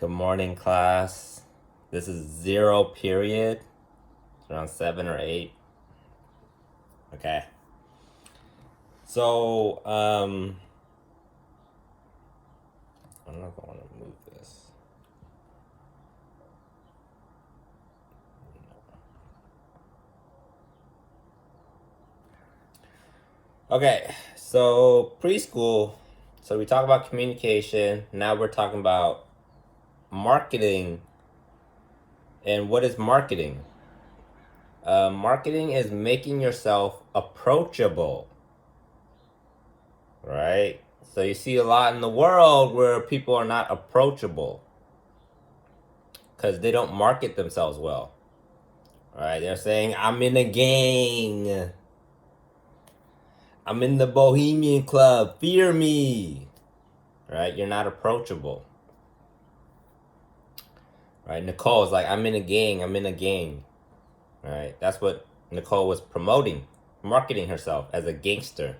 Good morning, class. This is 0 period. It's around 7 or 8. Okay. So, I don't know if I want to move this. Okay, so preschool. So we talk about communication. Now we're talking about marketing. And what is marketing? Marketing is making yourself approachable, right? So you see a lot in the world where people are not approachable because they don't market themselves well. Right? They're saying, I'm in a gang. I'm in the Bohemian Club. Fear me. Right? You're not approachable. Right? Nicole's like, I'm in a gang. I'm in a gang. Right? That's what Nicole was promoting, marketing herself as a gangster.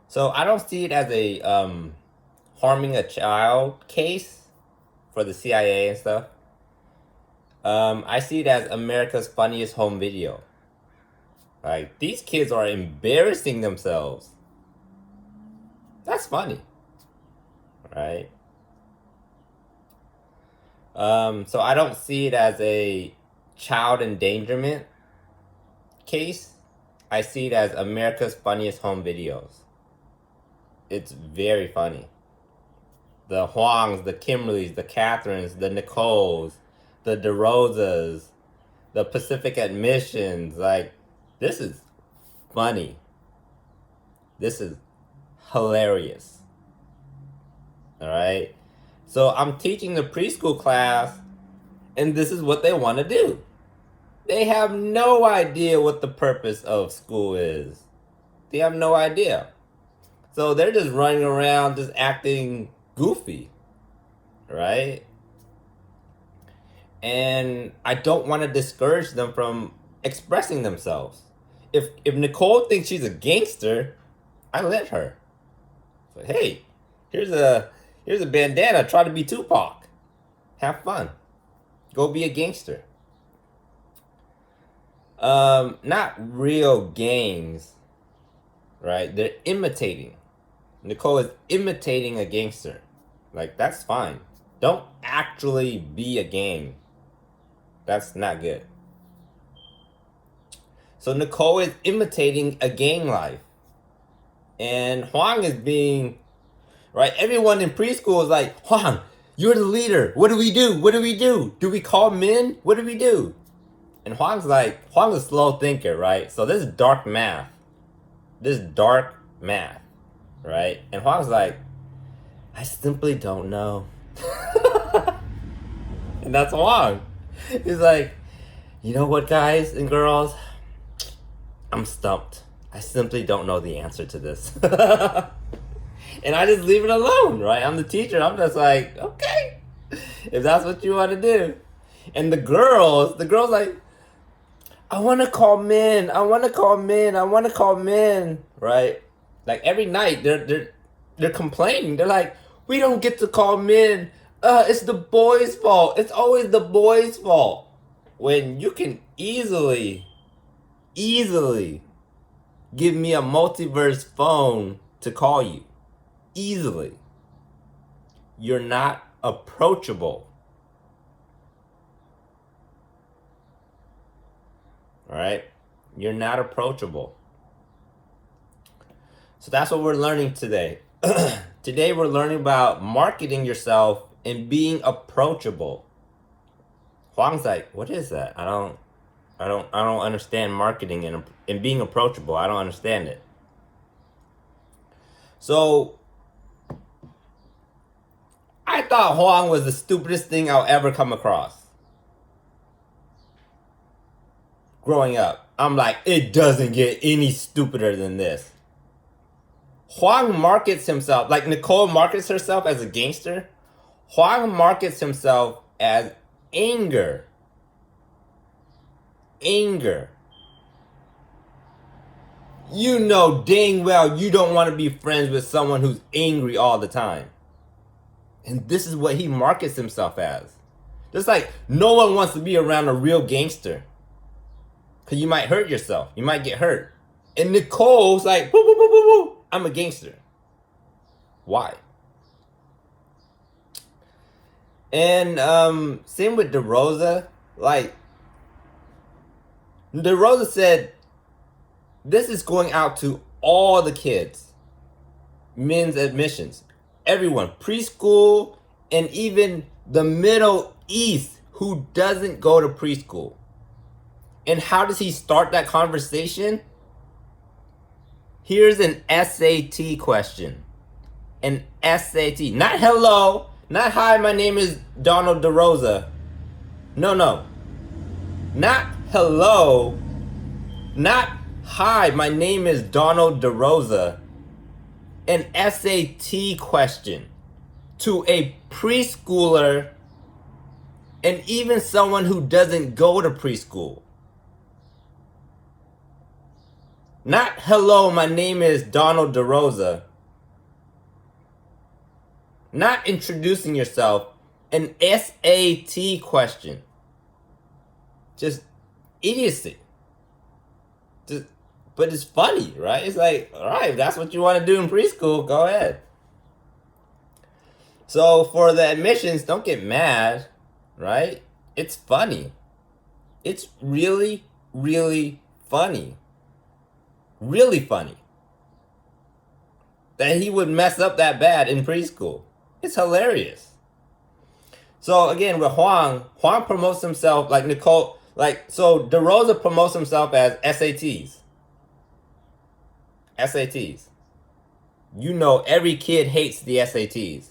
So I don't see it as a harming a child case for the CIA and stuff. I see it as America's funniest home video. Like, these kids are embarrassing themselves. That's funny. Right? So I don't see it as a child endangerment case. I see it as America's funniest home videos. It's very funny. The Huangs, the Kimberlys, the Catherines, the Nicoles, the DeRosas, the Pacific Admissions. Like, this is funny. This is hilarious. All right? So I'm teaching the preschool class, and this is what they want to do. They have no idea what the purpose of school is. They have no idea. So they're just running around, just acting goofy, right? And I don't want to discourage them from expressing themselves. If Nicole thinks she's a gangster, I let her. But hey, here's a bandana. Try to be Tupac. Have fun. Go be a gangster. Not real gangs, right? They're imitating. Nicole is imitating a gangster. Like, that's fine. Don't actually be a gang. That's not good. So Nicole is imitating a gang life. And Huang is being, right? Everyone in preschool is like, Huang, you're the leader. What do we do? What do we do? Do we call men? What do we do? And Huang's a slow thinker, right? So this is dark math. Right? And Huang's like, I simply don't know. And that's Huang. He's like, you know what, guys and girls? I'm stumped. I simply don't know the answer to this. And I just leave it alone, right? I'm the teacher. I'm just like, okay, if that's what you want to do. And the girls like, I want to call men. I want to call men. I want to call men, right? Like, every night they're complaining. They're like, we don't get to call men. It's the boys' fault. It's always the boys' fault. When you can easily give me a multiverse phone to call you. Easily. You're not approachable. All right? You're not approachable. So that's what we're learning today. Today we're learning about marketing yourself and being approachable. Huang's like, what is that? I don't understand marketing and being approachable. I don't understand it. So I thought Huang was the stupidest thing I'll ever come across. Growing up, I'm like, it doesn't get any stupider than this. Huang markets himself, like Nicole markets herself as a gangster. Huang markets himself as anger. Anger. You know dang well you don't want to be friends with someone who's angry all the time. And this is what he markets himself as. Just like no one wants to be around a real gangster. Because you might hurt yourself. You might get hurt. And Nicole's like, woo, woo, woo, woo, woo. I'm a gangster. Why? And same with DeRosa. Like, DeRosa said, this is going out to all the kids. Men's admissions. Everyone. Preschool and even the Middle East who doesn't go to preschool. And how does he start that conversation? Here's an SAT question. An SAT. Not hello. Not hi, my name is Donald DeRosa. No. Not hello. Not hi, my name is Donald DeRosa. An SAT question to a preschooler and even someone who doesn't go to preschool. Not hello, my name is Donald DeRosa. Not introducing yourself. An SAT question. Just idiocy. But it's funny, right? It's like, all right, if that's what you want to do in preschool, go ahead. So for the admissions, don't get mad, right? It's funny. It's really, really funny. Really funny. That he would mess up that bad in preschool. It's hilarious. So again, with Huang promotes himself like Nicole, so DeRosa promotes himself as SATs. SATs. You know every kid hates the SATs.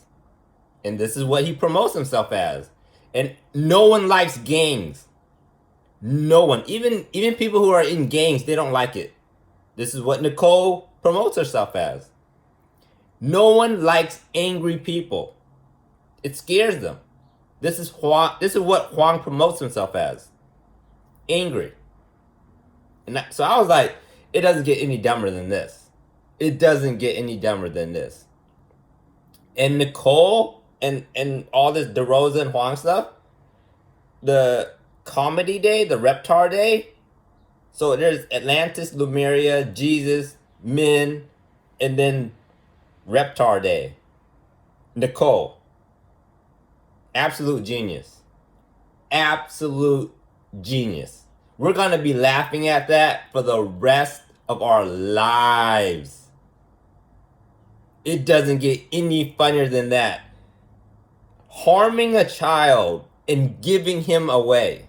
And this is what he promotes himself as. And no one likes gangs. No one. Even people who are in gangs, they don't like it. This is what Nicole promotes herself as. No one likes angry people. It scares them. This is what Huang promotes himself as. Angry. And so I was like, it doesn't get any dumber than this. It doesn't get any dumber than this. And Nicole and all this DeRosa and Huang stuff, the comedy day, the Reptar day. So there's Atlantis, Lumeria, Jesus, Min, and then Reptar day. Nicole. Absolute genius. Absolute genius. We're going to be laughing at that for the rest of our lives. It doesn't get any funnier than that. Harming a child and giving him away.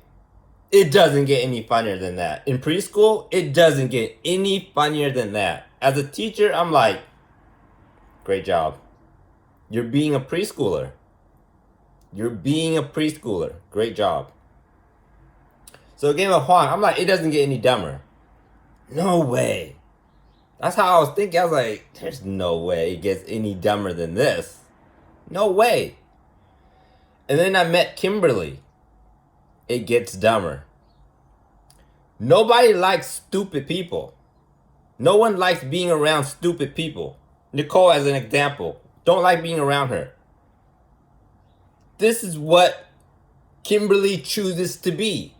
It doesn't get any funnier than that. In preschool, it doesn't get any funnier than that. As a teacher, I'm like, great job. You're being a preschooler. You're being a preschooler. Great job. So again with Huang, I'm like, it doesn't get any dumber. No way. That's how I was thinking. I was like, there's no way it gets any dumber than this. No way. And then I met Kimberly. It gets dumber. Nobody likes stupid people. No one likes being around stupid people. Nicole, as an example, don't like being around her. This is what Kimberly chooses to be.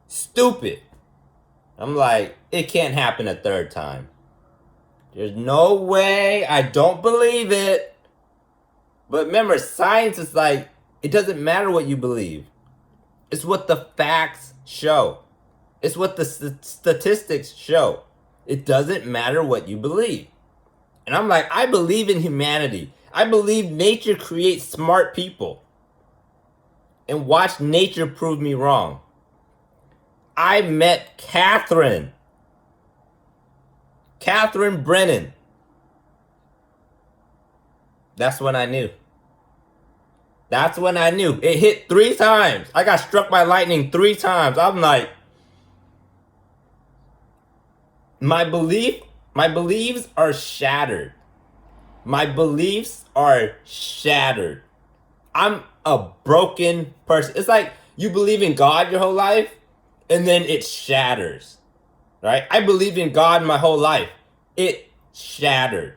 Stupid. I'm like, it can't happen a third time. There's no way. I don't believe it. But remember, science is like, it doesn't matter what you believe. It's what the facts show. It's what the statistics show. It doesn't matter what you believe. And I'm like, I believe in humanity. I believe nature creates smart people. And watch nature prove me wrong. I met Catherine Brennan. That's when I knew. That's when I knew. It hit 3 times. I got struck by lightning 3 times. I'm like, my beliefs are shattered. My beliefs are shattered. I'm a broken person. It's like you believe in God your whole life, and then it shatters. Right? I believed in God my whole life. It shattered.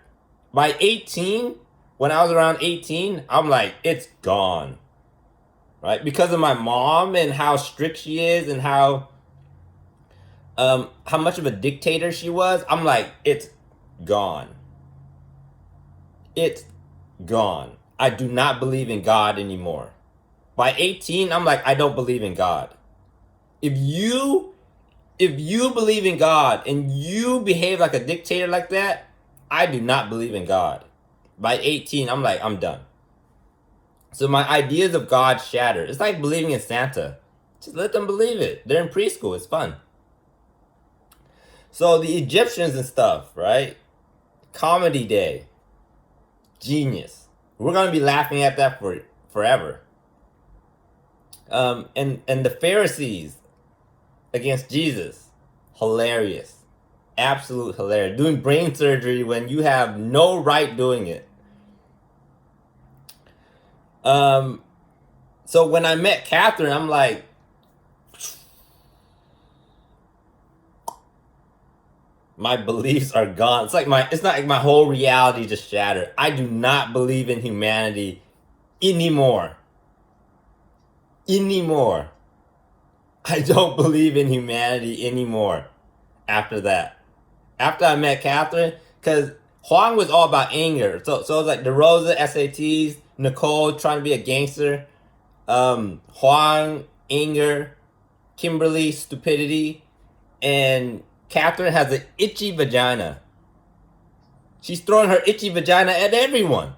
By 18, when I was around 18, I'm like, it's gone. Right? Because of my mom and how strict she is and how much of a dictator she was, I'm like, it's gone. It's gone. I do not believe in God anymore. By 18, I'm like, I don't believe in God. If you believe in God and you behave like a dictator like that, I do not believe in God. By 18, I'm like, I'm done. So my ideas of God shattered. It's like believing in Santa. Just let them believe it. They're in preschool. It's fun. So the Egyptians and stuff, right? Comedy Day. Genius. We're going to be laughing at that for forever. And the Pharisees against Jesus. Hilarious. Absolute hilarious. Doing brain surgery when you have no right doing it. So when I met Catherine, I'm like, my beliefs are gone. It's not like my whole reality just shattered. I do not believe in humanity anymore. I don't believe in humanity anymore after that. After I met Catherine, because Huang was all about anger. So it was like DeRosa, SATs, Nicole trying to be a gangster, Huang, anger, Kimberly, stupidity, and Catherine has an itchy vagina. She's throwing her itchy vagina at everyone.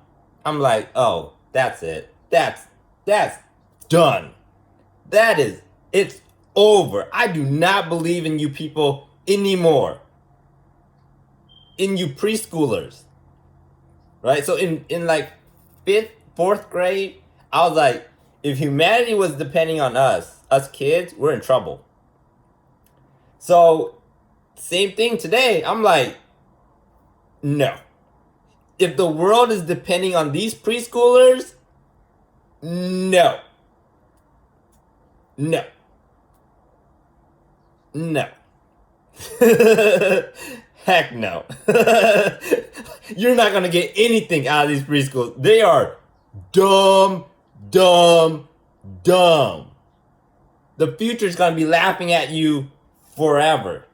I'm like, oh, that's it. That's done. It's over. I do not believe in you people anymore. In you preschoolers. Right? So in like 5th, 4th grade, I was like, if humanity was depending on us kids, we're in trouble. So, same thing today. I'm like, no. If the world is depending on these preschoolers, no. No. No. Heck no. You're not going to get anything out of these preschools. They are dumb. The future is going to be laughing at you forever.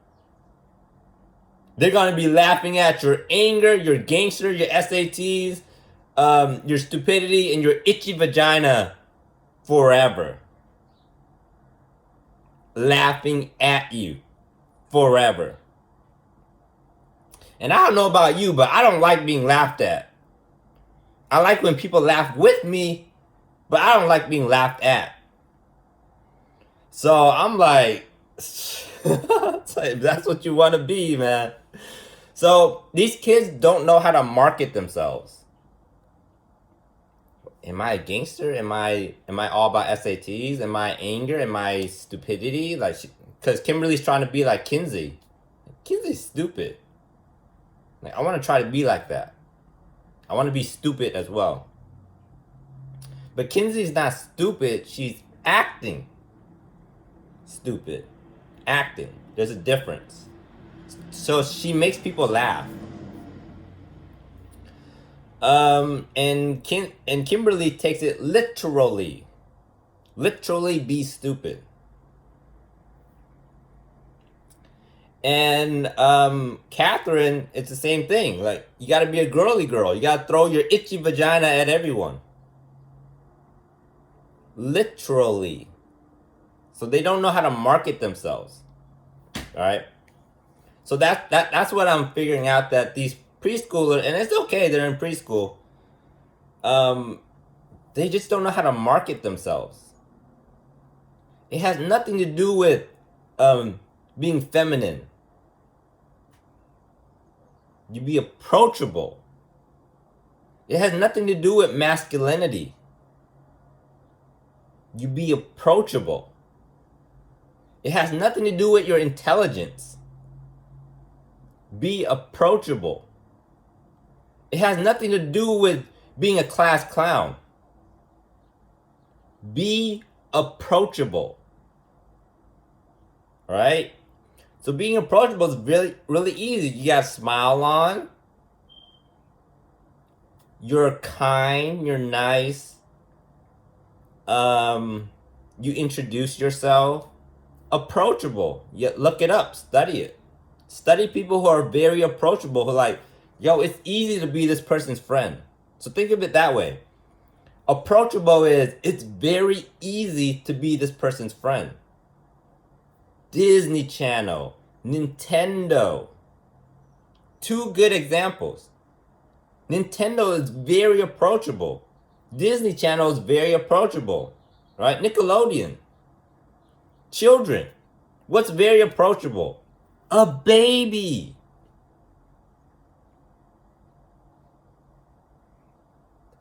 They're going to be laughing at your anger, your gangster, your SATs, your stupidity, and your itchy vagina forever. Laughing at you forever. And I don't know about you, but I don't like being laughed at. I like when people laugh with me, but I don't like being laughed at. So I'm like, that's what you want to be, man. So these kids don't know how to market themselves. Am I a gangster? Am I all about SATs? Am I anger? Am I stupidity? Like, because Kimberly's trying to be like Kinsey. Kinsey's stupid. Like, I want to try to be like that. I want to be stupid as well. But Kinsey's not stupid. She's acting stupid. Acting. There's a difference. So she makes people laugh. And Kimberly takes it literally. Literally be stupid. And Catherine, it's the same thing. Like, you gotta be a girly girl. You gotta throw your itchy vagina at everyone. Literally. So they don't know how to market themselves. Alright? So that's what I'm figuring out, that these preschoolers, and it's okay, they're in preschool, they just don't know how to market themselves. It has nothing to do with being feminine. You be approachable. It has nothing to do with masculinity. You be approachable. It has nothing to do with your intelligence. Be approachable. It has nothing to do with being a class clown. Be approachable. Right? So being approachable is really, really easy. You got a smile on. You're kind, you're nice. You introduce yourself. Approachable. Yeah, look it up, study it. Study people who are very approachable, who are like, yo, it's easy to be this person's friend. So think of it that way. Approachable is, it's very easy to be this person's friend. Disney Channel, Nintendo. Two good examples. Nintendo is very approachable. Disney Channel is very approachable, right? Nickelodeon. Children. What's very approachable? A baby.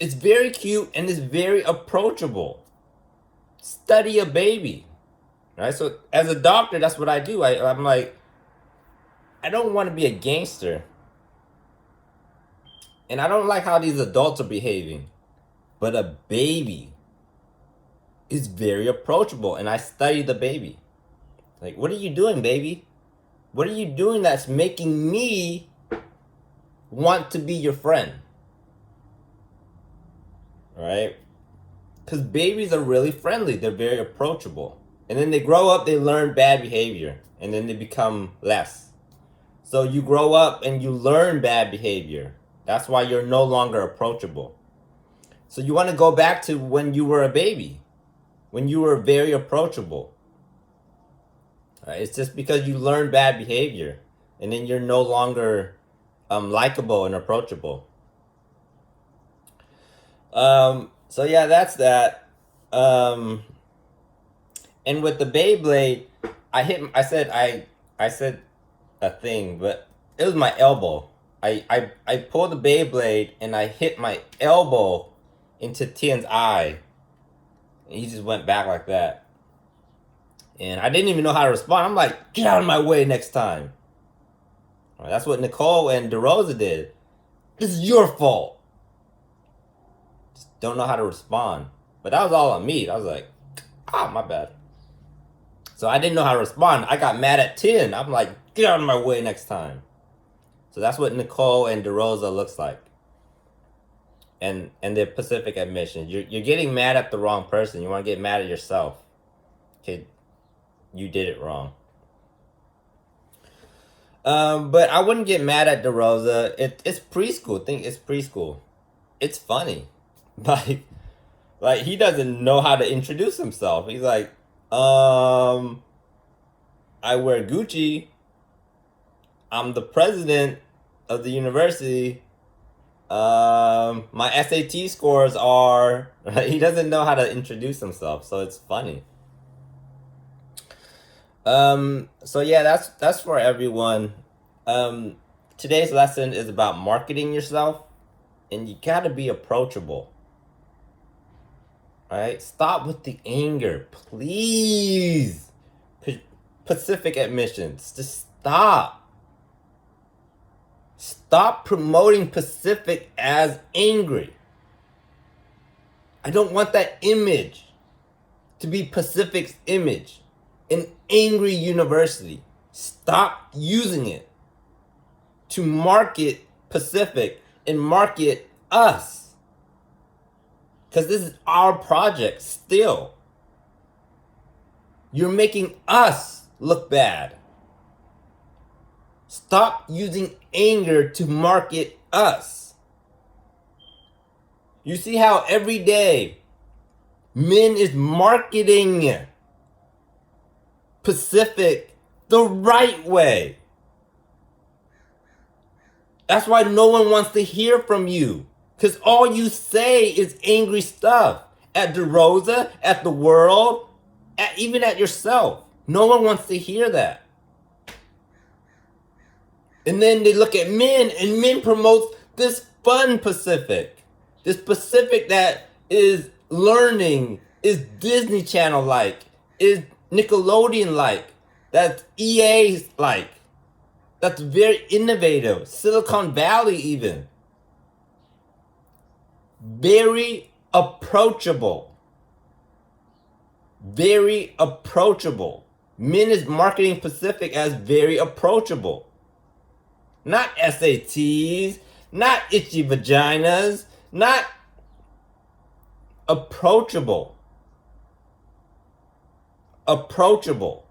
It's very cute and it's very approachable. Study a baby, right? So as a doctor, that's what I do. I'm like, I don't want to be a gangster. And I don't like how these adults are behaving. But a baby is very approachable. And I study the baby. Like, what are you doing, baby? What are you doing that's making me want to be your friend? Right? Because babies are really friendly. They're very approachable. And then they grow up, they learn bad behavior. And then they become less. So you grow up and you learn bad behavior. That's why you're no longer approachable. So you want to go back to when you were a baby. When you were very approachable. Right? It's just because you learn bad behavior. And then you're no longer likable and approachable. So yeah, that's that. And with the Beyblade, I said a thing, but it was my elbow. I pulled the Beyblade and I hit my elbow into Tien's eye. And he just went back like that. And I didn't even know how to respond. I'm like, get out of my way next time. Right, that's what Nicole and DeRosa did. This is your fault. Don't know how to respond. But that was all on me. I was like, my bad. So I didn't know how to respond. I got mad at Tien. I'm like, get out of my way next time. So that's what Nicole and DeRosa looks like. And the Pacific admission. You're getting mad at the wrong person. You want to get mad at yourself. Okay, you did it wrong. But I wouldn't get mad at DeRosa. It's preschool. It's preschool. It's funny. Like he doesn't know how to introduce himself. He's like, I wear Gucci. I'm the president of the university. My SAT scores are. He doesn't know how to introduce himself, so it's funny. So yeah, that's for everyone. Today's lesson is about marketing yourself, and you gotta be approachable. Alright, stop with the anger, please. Pacific admissions, just stop. Stop promoting Pacific as angry. I don't want that image to be Pacific's image. An angry university. Stop using it to market Pacific and market us. Because this is our project still. You're making us look bad. Stop using anger to market us. You see how every day Min is marketing Pacific the right way. That's why no one wants to hear from you. Because all you say is angry stuff. At DeRosa, at the world, even at yourself. No one wants to hear that. And then they look at Min, and Min promotes this fun Pacific. This Pacific that is learning, is Disney Channel like, is Nickelodeon like, that's EA like, that's very innovative, Silicon Valley even. Very approachable. Very approachable. Min is marketing Pacific as very approachable. Not SATs, not itchy vaginas, Not approachable. Approachable.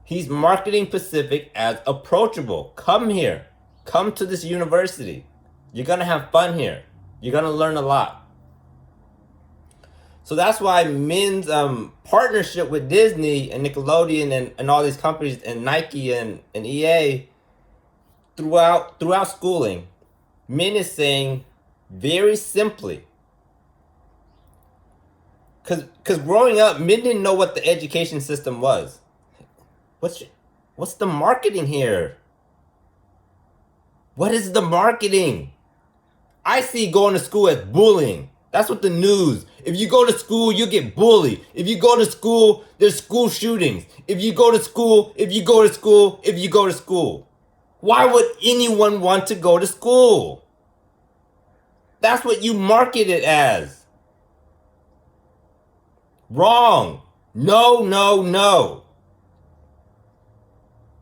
He's marketing Pacific as approachable. Come here. Come to this university. You're going to have fun here. You're going to learn a lot. So that's why Min's partnership with Disney and Nickelodeon and all these companies and Nike and EA throughout schooling, Min is saying very simply, because growing up, Min didn't know what the education system was. What's the marketing here? What is the marketing? I see going to school as bullying. That's what the news. If you go to school, you get bullied. If you go to school, there's school shootings. If you go to school, if you go to school, if you go to school. Why would anyone want to go to school? That's what you market it as. Wrong. No, no, no.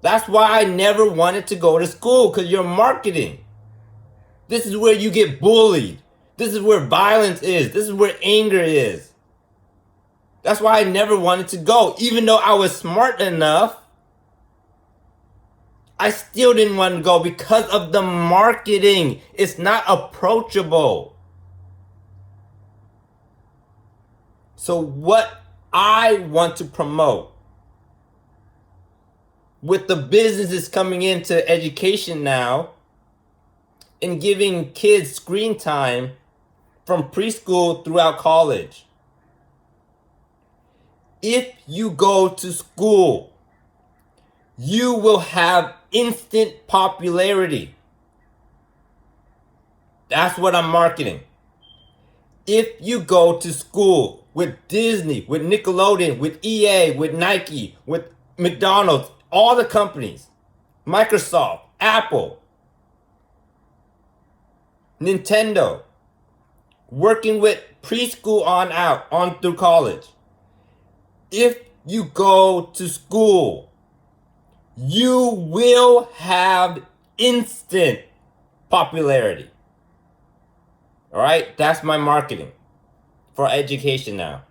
That's why I never wanted to go to school, because you're marketing. This is where you get bullied. This is where violence is. This is where anger is. That's why I never wanted to go. Even though I was smart enough, I still didn't want to go because of the marketing. It's not approachable. So what I want to promote with the businesses coming into education now and giving kids screen time from preschool throughout college. If you go to school, you will have instant popularity. That's what I'm marketing. If you go to school with Disney, with Nickelodeon, with EA, with Nike, with McDonald's, all the companies, Microsoft, Apple, Nintendo, working with preschool on out, on through college. If you go to school, you will have instant popularity. All right? That's my marketing for education now.